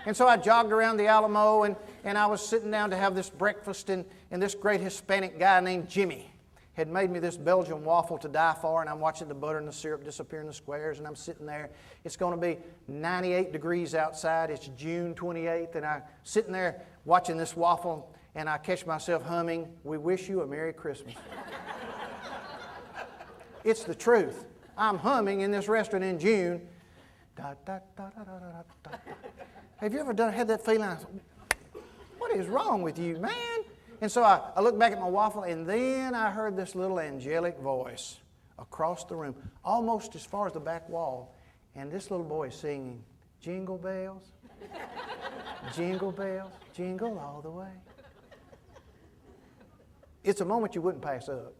And so I jogged around the Alamo, and I was sitting down to have this breakfast, and this great Hispanic guy named Jimmy had made me this Belgian waffle to die for, and I'm watching the butter and the syrup disappear in the squares, and I'm sitting there. It's going to be 98 degrees outside. It's June 28th, and I'm sitting there watching this waffle, and I catch myself humming, "We wish you a Merry Christmas." It's the truth. I'm humming in this restaurant in June. Da, da, da, da, da, da, da. Have you ever had that feeling? What is wrong with you, man? And so I looked back at my waffle, and then I heard this little angelic voice across the room, almost as far as the back wall. And this little boy is singing, "Jingle bells, jingle bells, jingle all the way." It's a moment you wouldn't pass up.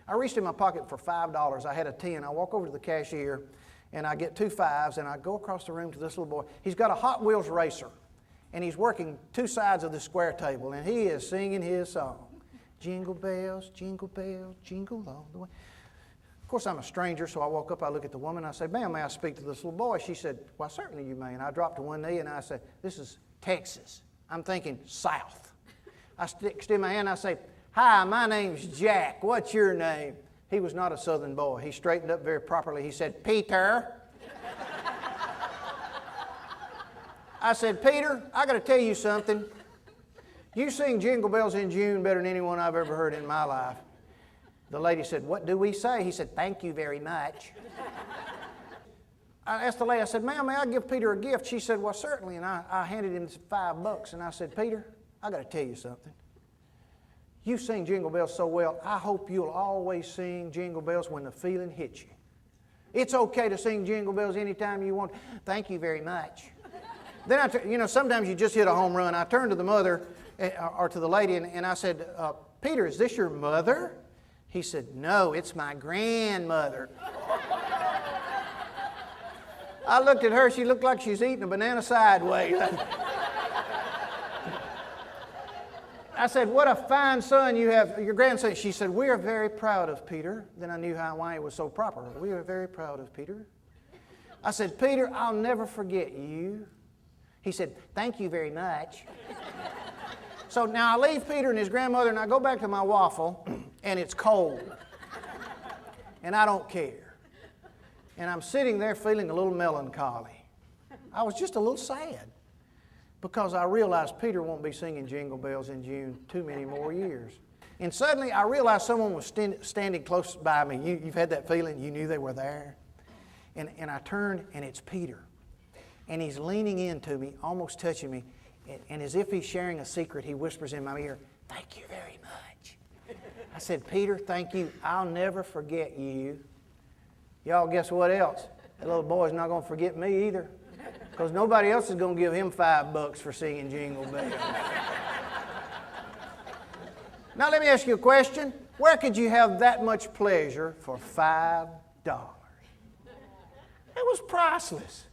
I reached in my pocket for $5. I had a 10. I walk over to the cashier, and I get 2 5s, and I go across the room to this little boy. He's got a Hot Wheels racer, and he's working 2 sides of the square table, and he is singing his song. Jingle bells, jingle all the way. Of course, I'm a stranger, so I walk up, I look at the woman, I say, "Ma'am, may I speak to this little boy?" She said, "Why, certainly you may." And I dropped to one knee, and I said, "This is Texas." I'm thinking South. I extend my hand, and I say, "Hi, my name's Jack. What's your name?" He was not a Southern boy. He straightened up very properly. He said, "Peter." I said, "Peter, I got to tell you something. You sing Jingle Bells in June better than anyone I've ever heard in my life." The lady said, "What do we say?" He said, "Thank you very much." I asked the lady, I said, "Ma'am, may I give Peter a gift?" She said, "Well, certainly." And I handed him $5, and I said, "Peter, I got to tell you something. You sing Jingle Bells so well, I hope you'll always sing Jingle Bells when the feeling hits you. It's okay to sing Jingle Bells anytime you want. Thank you very much." Then, sometimes you just hit a home run. I turned to the mother, or to the lady, and I said, "Peter, is this your mother?" He said, "No, it's my grandmother." I looked at her. She looked like she's eating a banana sideways. I said, "What a fine son you have, your grandson." She said, "We are very proud of Peter." Then I knew why it was so proper. "We are very proud of Peter." I said, "Peter, I'll never forget you." He said, "Thank you very much." So now I leave Peter and his grandmother, and I go back to my waffle, and it's cold. And I don't care. And I'm sitting there feeling a little melancholy. I was just a little sad, because I realized Peter won't be singing Jingle Bells in June too many more years. And suddenly I realized someone was standing close by me. You've had that feeling? You knew they were there? And I turned, and it's Peter. And he's leaning into me, almost touching me. And as if he's sharing a secret, he whispers in my ear, "Thank you very much." I said, "Peter, thank you. I'll never forget you." Y'all, guess what else? That little boy's not going to forget me either, because nobody else is going to give him $5 for singing Jingle Bells. Now let me ask you a question. Where could you have that much pleasure for $5? It was priceless.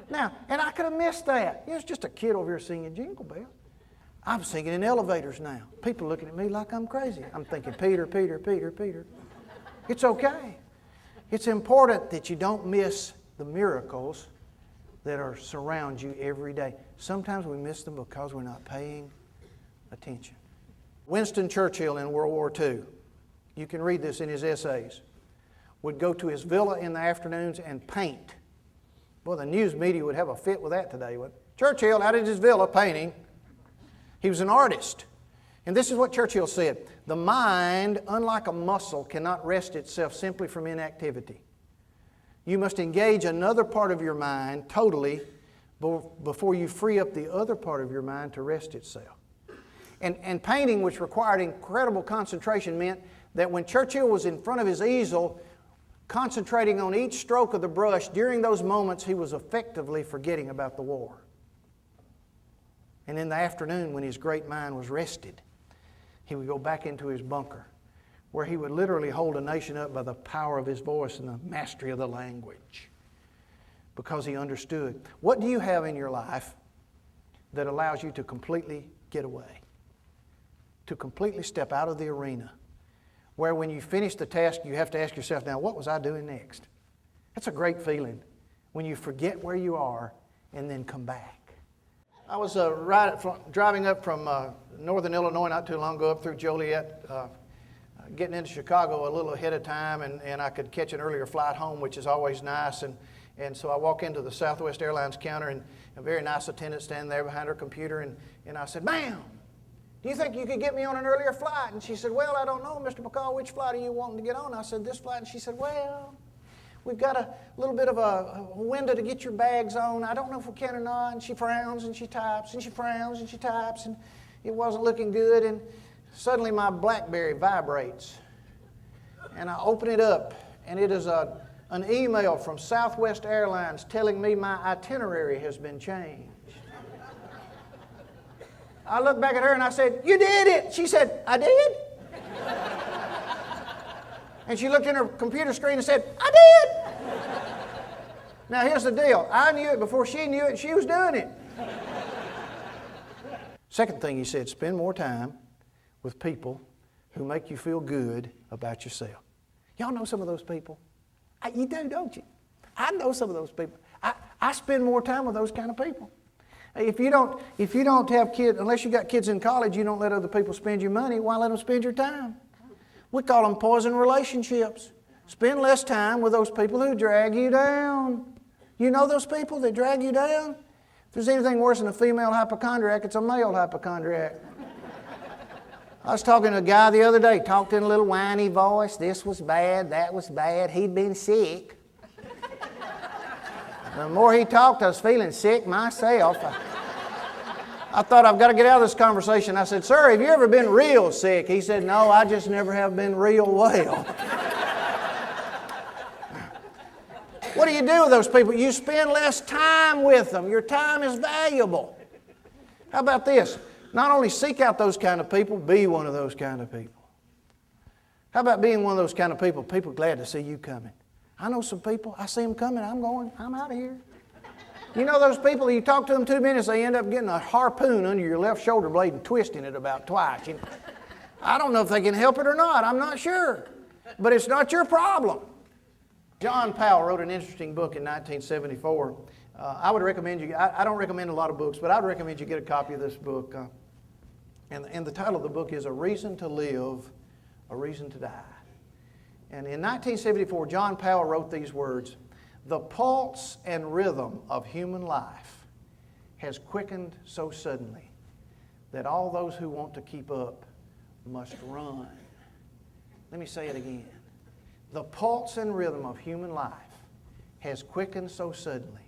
Now, and I could have missed that. It was just a kid over here singing Jingle Bells. I'm singing in elevators now. People looking at me like I'm crazy. I'm thinking, "Peter, Peter, Peter, Peter." It's okay. It's important that you don't miss the miracles that surround you every day. Sometimes we miss them because we're not paying attention. Winston Churchill in World War II, you can read this in his essays, would go to his villa in the afternoons and paint. Well, the news media would have a fit with that today, wouldn't it? Churchill out at his villa painting. He was an artist. And this is what Churchill said: "The mind, unlike a muscle, cannot rest itself simply from inactivity. You must engage another part of your mind totally before you free up the other part of your mind to rest itself." And painting, which required incredible concentration, meant that when Churchill was in front of his easel, concentrating on each stroke of the brush, during those moments he was effectively forgetting about the war. And in the afternoon, when his great mind was rested, he would go back into his bunker, where he would literally hold a nation up by the power of his voice and the mastery of the language, because he understood. What do you have in your life that allows you to completely get away, to completely step out of the arena, where when you finish the task, you have to ask yourself, "Now, what was I doing next?" That's a great feeling, when you forget where you are and then come back. I was driving up from northern Illinois not too long ago up through Joliet, getting into Chicago a little ahead of time, and I could catch an earlier flight home, which is always nice. And so I walk into the Southwest Airlines counter, and a very nice attendant standing there behind her computer, and I said, "Ma'am, do you think you could get me on an earlier flight?" And she said, "Well, I don't know, Mr. McCall, which flight are you wanting to get on?" I said, "This flight." And she said, "Well, we've got a little bit of a window to get your bags on. I don't know if we can or not." And she frowns and she types and she frowns and she types, and it wasn't looking good. And suddenly my BlackBerry vibrates, and I open it up, and it is an email from Southwest Airlines telling me my itinerary has been changed. I looked back at her and I said, "You did it." She said, "I did?" And she looked in her computer screen and said, "I did." Now here's the deal. I knew it before she knew it, and she was doing it. Second thing he said, spend more time with people who make you feel good about yourself. Y'all know some of those people? You do, don't you? I know some of those people. I spend more time with those kind of people. If you don't have kids, unless you got kids in college, you don't let other people spend your money. Why let them spend your time? We call them poison relationships. Spend less time with those people who drag you down. You know those people that drag you down? If there's anything worse than a female hypochondriac, it's a male hypochondriac. I was talking to a guy the other day, talked in a little whiny voice. This was bad, that was bad. He'd been sick. The more he talked, I was feeling sick myself. I thought, I've got to get out of this conversation. I said, "Sir, have you ever been real sick?" He said, "No, I just never have been real well." What do you do with those people? You spend less time with them. Your time is valuable. How about this? Not only seek out those kind of people, be one of those kind of people. How about being one of those kind of people? People are glad to see you coming. I know some people, I see them coming, I'm out of here. You know those people, you talk to them 2 minutes, they end up getting a harpoon under your left shoulder blade and twisting it about twice. I don't know if they can help it or not, I'm not sure. But it's not your problem. John Powell wrote an interesting book in 1974. I would recommend you, I don't recommend a lot of books, but I would recommend you get a copy of this book. And the title of the book is A Reason to Live, A Reason to Die. And in 1974, John Powell wrote these words, "The pulse and rhythm of human life has quickened so suddenly that all those who want to keep up must run." Let me say it again. The pulse and rhythm of human life has quickened so suddenly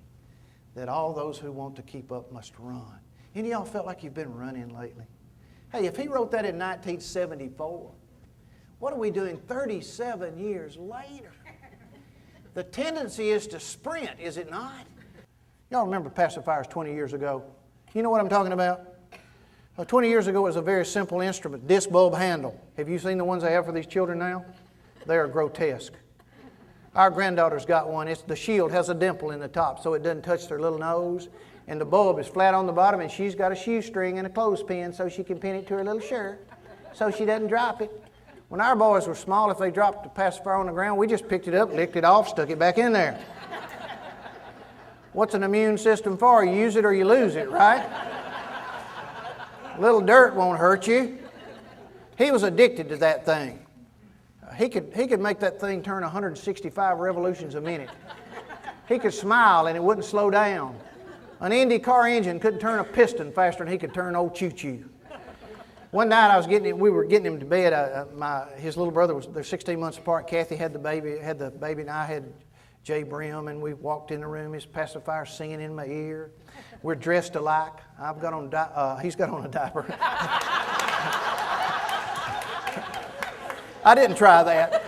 that all those who want to keep up must run. Any of y'all felt like you've been running lately? Hey, if he wrote that in 1974, what are we doing 37 years later? The tendency is to sprint, is it not? Y'all remember pacifiers 20 years ago? You know what I'm talking about? 20 years ago it was a very simple instrument, disc bulb handle. Have you seen the ones they have for these children now? They are grotesque. Our granddaughter's got one. The shield has a dimple in the top so it doesn't touch their little nose. And the bulb is flat on the bottom, and she's got a shoestring and a clothespin so she can pin it to her little shirt so she doesn't drop it. When our boys were small, if they dropped the pacifier on the ground, we just picked it up, licked it off, stuck it back in there. What's an immune system for? You use it or you lose it, right? A little dirt won't hurt you. He was addicted to that thing. He could make that thing turn 165 revolutions a minute. He could smile and it wouldn't slow down. An Indy car engine couldn't turn a piston faster than he could turn old choo-choo. One night we were getting him to bed. His little brother they're 16 months apart. Kathy had the baby, and I had Jay Brim, and we walked in the room. His pacifier singing in my ear. We're dressed alike. He's got on a diaper. I didn't try that.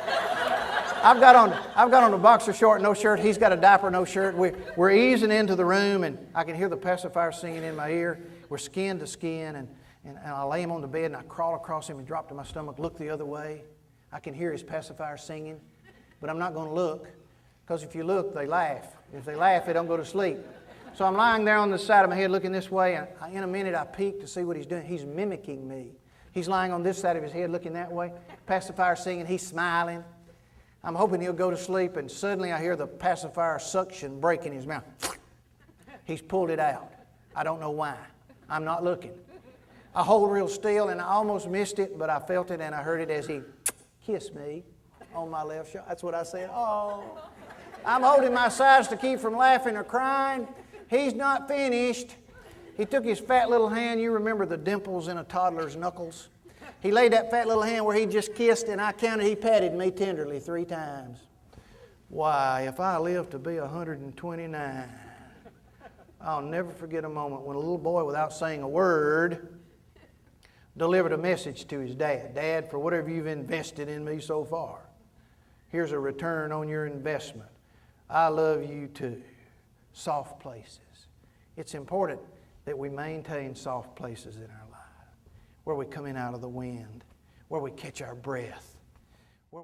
I've got on a boxer short, no shirt. He's got a diaper, no shirt. We're easing into the room, and I can hear the pacifier singing in my ear. We're skin to skin, and I lay him on the bed, and I crawl across him and drop to my stomach, look the other way. I can hear his pacifier singing, but I'm not going to look, because if you look, they laugh. If they laugh, they don't go to sleep. So I'm lying there on the side of my head looking this way, and in a minute I peek to see what he's doing. He's mimicking me. He's lying on this side of his head looking that way, pacifier singing, he's smiling. I'm hoping he'll go to sleep, and suddenly I hear the pacifier suction break in his mouth. He's pulled it out. I don't know why. I'm not looking. I hold real still, and I almost missed it, but I felt it and I heard it as he kissed me on my left shoulder. That's what I said. Oh. I'm holding my sides to keep from laughing or crying. He's not finished. He took his fat little hand. You remember the dimples in a toddler's knuckles? He laid that fat little hand where he just kissed, and I counted, he patted me tenderly 3 times. Why, if I live to be 129, I'll never forget a moment when a little boy, without saying a word, delivered a message to his dad. Dad, for whatever you've invested in me so far, here's a return on your investment. I love you too. Soft places. It's important that we maintain soft places in our life, where we come in out of the wind, where we catch our breath,